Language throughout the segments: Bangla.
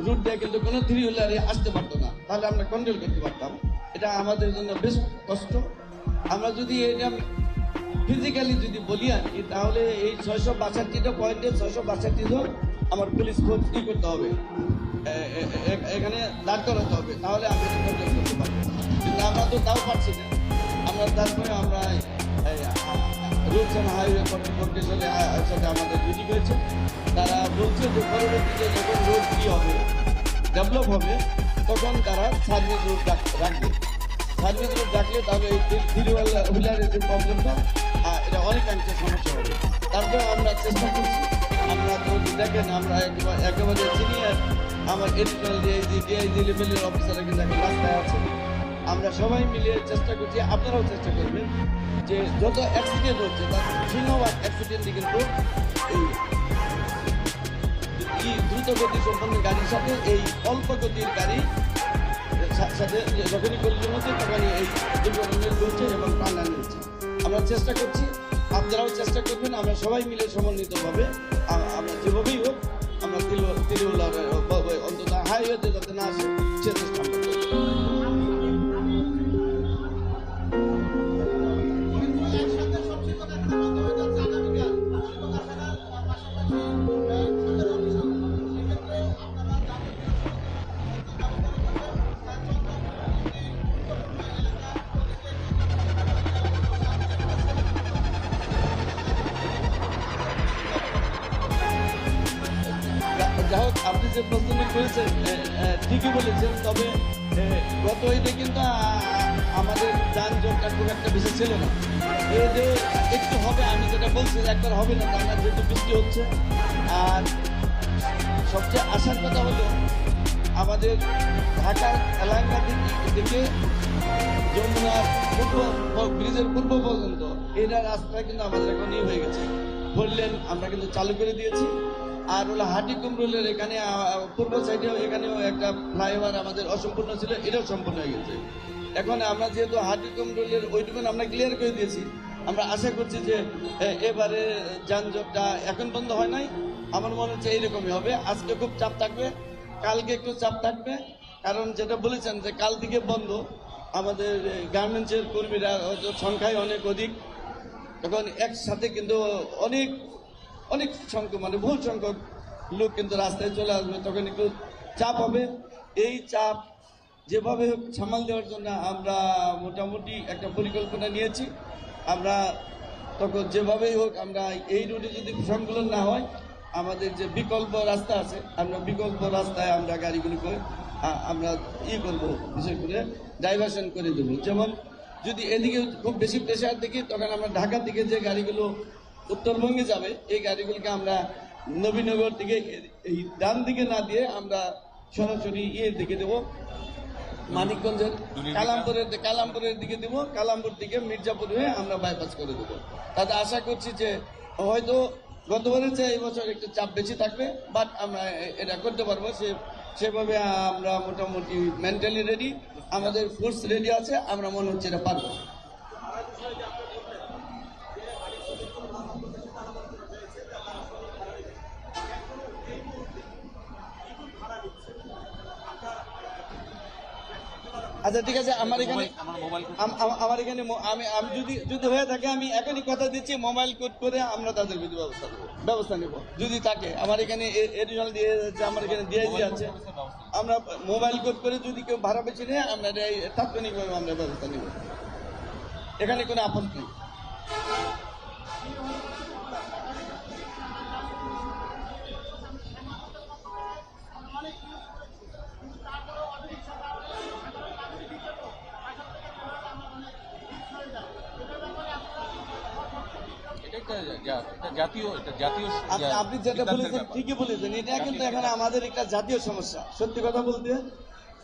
রুট দিয়ে কিন্তু কোনো থ্রি হুইলারে আসতে পারতো না, তাহলে আমরা কন্ট্রোল করতে পারতাম। এটা আমাদের জন্য বেশ কষ্ট। আমরা যদি এটা ফিজিক্যালি যদি বলি আর কি, তাহলে এই 662টা পয়েন্টে 662 জন আমার পুলিশ ফোর্স কি করতে হবে, এখানে দাঁড় করাতে হবে, তাহলে আমরা কন্ট্রোল করতে পারবো। কিন্তু আমরা তো তাও পারছি না। আমরা তারপরে আমরা রুটস অ্যান্ড হাইওয়ে কর্তৃপক্ষের সাথে আমাদের মিটিং হয়েছে। তারা বলছে যে পরবর্তীতে যখন রোড কি হবে, ডেভেলপ হবে, তখন তারা সার্ভিস রুট রাখবে। সার্ভিস রুট রাখলে তাহলে এই থ্রি হুইলারের যে প্রবলেমটা, এটা অনেকাংশে সমস্যা হবে। তারপরে আমরা চেষ্টা করছি। আমরা তো দেখেন, আমরা একেবারে সিনিয়র আমার এডিশনাল ডিআইজি লেভেলের অফিসাররা কিন্তু এখন রাস্তায় আছে। আমরা সবাই মিলে চেষ্টা করছি, আপনারাও চেষ্টা করবেন যে যত অ্যাক্সিডেন্ট হচ্ছে তার সিংহভাগ অ্যাক্সিডেন্টই কিন্তু এই দ্রুত গতি সম্পন্ন গাড়ির সাথে এই অল্প গতির গাড়ি সাথে যখনই কলিজন হচ্ছে তখনই এই দুর্ঘটনা ঘটছে এবং প্রাণহানি হচ্ছে। আমরা চেষ্টা করছি, আপনারাও চেষ্টা করবেন। আমরা সবাই মিলে সমন্বিতভাবে আমরা যেভাবেই হোক আমরা তিরুল্লাহ অন্তত হাইওয়েতে যাতে না আসে সে চেষ্টা আমরা করব। যাই হোক, আপনি যে প্রশ্ন করেছেন ঠিকই বলেছেন। তবে গত ঈদে কিন্তু আমাদের যানজটটা খুব একটা বেশি ছিল না। এই যে একটু হবে, আমি যেটা বলছি একবার হবে না তা না, যেহেতু বৃষ্টি হচ্ছে। আর সবচেয়ে আসার কথা হলো আমাদের ঢাকার এলাকা থেকে যমুনার ব্রিজের পূর্ব পর্যন্ত এটা রাস্তা কিন্তু আমাদের এখন হয়ে গেছে। বললেন আমরা কিন্তু চালু করে দিয়েছি। আর হলো হাটিকুম রোলের এখানে পূর্ব সাইডেও এখানেও একটা ফ্লাইওভার আমাদের অসম্পূর্ণ ছিল, এটাও সম্পূর্ণ হয়ে গেছে। এখন আমরা যেহেতু হাটিকুম রোলের ওইটুকুন আমরা ক্লিয়ার করে দিয়েছি, আমরা আশা করছি যে এবারে যানজটটা এখন বন্ধ হয় নাই, আমার মনে হচ্ছে এইরকমই হবে। আজকে খুব চাপ থাকবে, কালকে একটু চাপ থাকবে, কারণ যেটা বলেছেন যে কাল থেকে বন্ধ। আমাদের গার্মেন্টসের কর্মীরা সংখ্যায় অনেক অধিক, এখন একসাথে কিন্তু অনেক সংখ্যক মানে বহু সংখ্যক লোক কিন্তু রাস্তায় চলে আসবে, তখন একটু চাপ হবে। এই চাপ যেভাবে হোক সামাল দেওয়ার জন্য আমরা মোটামুটি একটা পরিকল্পনা নিয়েছি। আমরা তখন যেভাবেই হোক আমরা এই রুটে যদি সংকলন না হয়, আমাদের যে বিকল্প রাস্তা আছে, আমরা বিকল্প রাস্তায় আমরা গাড়িগুলিকে আমরা করবো, বিশেষ করে ডাইভার্সন করে দেবো। যেমন যদি এদিকে খুব বেশি প্রেশার দেখি, তখন আমরা ঢাকা থেকে যে গাড়িগুলো উত্তরবঙ্গে যাবে, এই গাড়িগুলিকে আমরা নবীনগর থেকে এই ডান দিকে না দিয়ে আমরা সরাসরি দিকে দেবো, মানিকগঞ্জের কালামপুরের দিকে দেবো। কালামপুর থেকে মির্জাপুর হয়ে আমরা বাইপাস করে দেবো। তাতে আশা করছি যে হয়তো গতবারের চেয়ে এই বছর একটু চাপ বেশি থাকবে, বাট আমরা এটা করতে পারবো। সেভাবে আমরা মোটামুটি মেন্টালি রেডি, আমাদের ফোর্স রেডি আছে, আমরা মনে হচ্ছে এটা পারবো। আচ্ছা ঠিক আছে, আমার এখানে আমি যদি হয়ে থাকে আমি এখনই কথা দিচ্ছি, মোবাইল কোড করে আমরা তাদের বিধি ব্যবস্থা নেব যদি থাকে। আমার এখানে এডিশনাল দিয়ে যাচ্ছে, আমার এখানে ডিআইজি আছে, আমরা মোবাইল কোড করে যদি কেউ ভাড়া বেছে নেয় আমরা তাৎক্ষণিকভাবে আমরা ব্যবস্থা নেব, এখানে কোনো আপত্তি নেই। আপনি যেটা বলেছেন ঠিকই বলেছেন, এটা কিন্তু এখানে আমাদের একটা জাতীয় সমস্যা। সত্যি কথা বলতে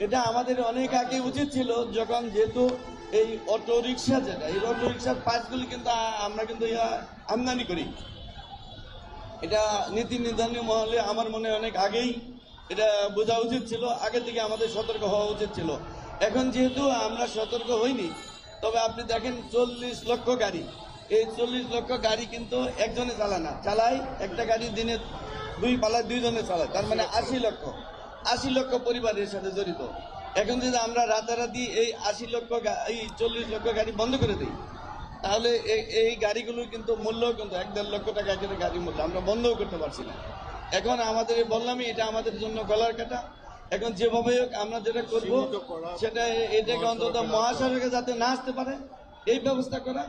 এটা আমাদের অনেক আগে উচিত ছিল, যখন যেহেতু এই অটো রিক্সা যেটা, এই অটো রিক্সার পাসগুলি কিন্তু আমরা কিন্তু আমদানি করি। এটা নীতি নির্ধারণী মহলে আমার মনে হয় অনেক আগেই এটা বোঝা উচিত ছিল, আগে থেকে আমাদের সতর্ক হওয়া উচিত ছিল। এখন যেহেতু আমরা সতর্ক হইনি, তবে আপনি দেখেন 40 লক্ষ গাড়ি, এই 40 লক্ষ গাড়ি কিন্তু একজনে চালায় না, চালায় একটা গাড়ি দিনে 2 পালায় 2 জনে চালায়, তার মানে 80 লক্ষ। 80 লক্ষ পরিবারের সাথে জড়িত। এখন যদি আমরা রাতারাতি এই 80 লক্ষ এই 40 লক্ষ গাড়ি বন্ধ করে দিই, তাহলে এই গাড়িগুলোর কিন্তু মূল্য কিন্তু 1-1.5 লক্ষ টাকা করে গাড়ি মূল্য, আমরা বন্ধও করতে পারছি না। এখন আমাদের বললামই, এটা আমাদের জন্য গলার কাটা। এখন যেভাবে হোক আমরা যেটা করবো সেটা এটাকে অন্তত মহাসড়কে যাতে না আসতে পারে এই ব্যবস্থা করা।